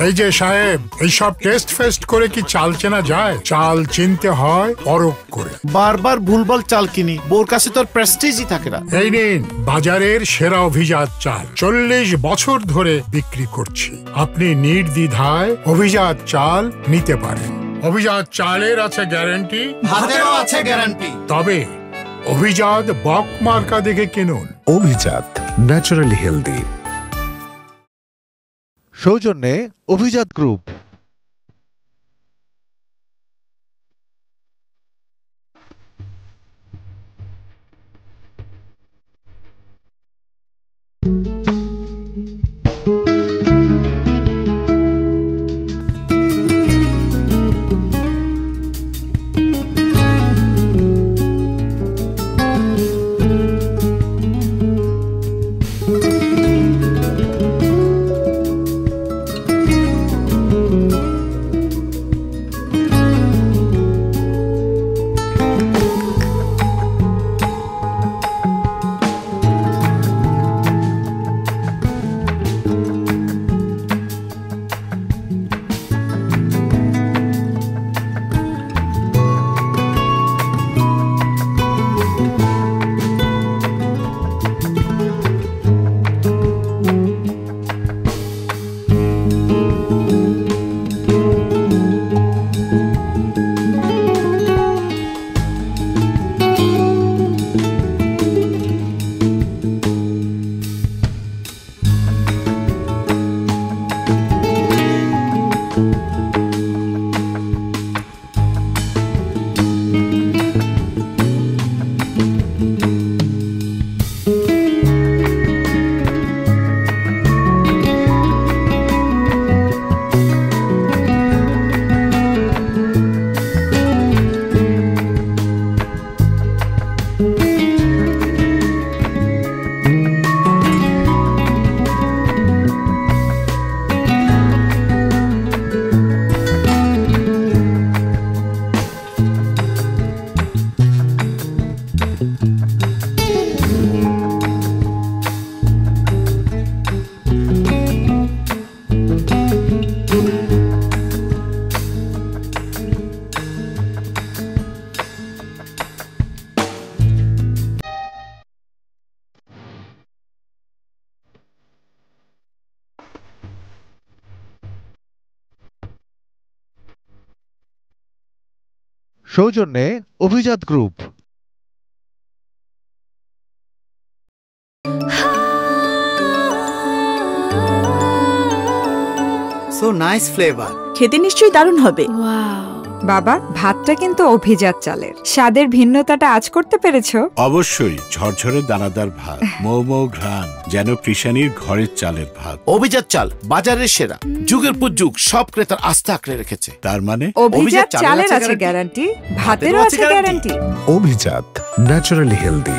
এই যে সাহেব, এইসব টেস্ট ফেস্ট করে কি চাল চেনা যায়? চাল চিনতে হয় পরখ করে। বারবার ভুলভাল চাল কিনি, বোর কাছে তোর প্রেস্টিজই থাকে না। এই নিন বাজারের সেরা অভিজাত চাল, 40 বছর ধরে বিক্রি করছি। আপনি নির্দ্বিধায় অভিজাত চাল নিতে পারেন। অভিজাত চালের আছে গ্যারান্টি, ভাতেরও আছে গ্যারান্টি। তবে অভিজাত বক মার্কা দেখে কিনুন। অভিজাত, ন্যাচারালি হেলদি। সৌজন্যে অভিজাত গ্রুপ। সৌজন্যে অভিজাত গ্রুপ। সো নাইস ফ্লেভার, খেতে নিশ্চয়ই দারুণ হবে। বাবা, ভাতটা কিন্তু অভিজাত চালের। স্বাদের ভিন্নতাটা আজ করতে পেরেছো? অবশ্যই, ঝরঝরে দানাদার ভাত, মৌ মৌ ঘ্রাণ, যেন কৃষাণীর ঘরের চালের ভাত। অভিজাত চাল বাজারের সেরা, যুগের পর যুগ সব ক্রেতার আস্থা আঁকড়ে রেখেছে। তার মানে অভিজাত চালের আছে গ্যারান্টি, ভাতেরও আছে গ্যারান্টি। অভিজাত, ন্যাচারালি হেলদি।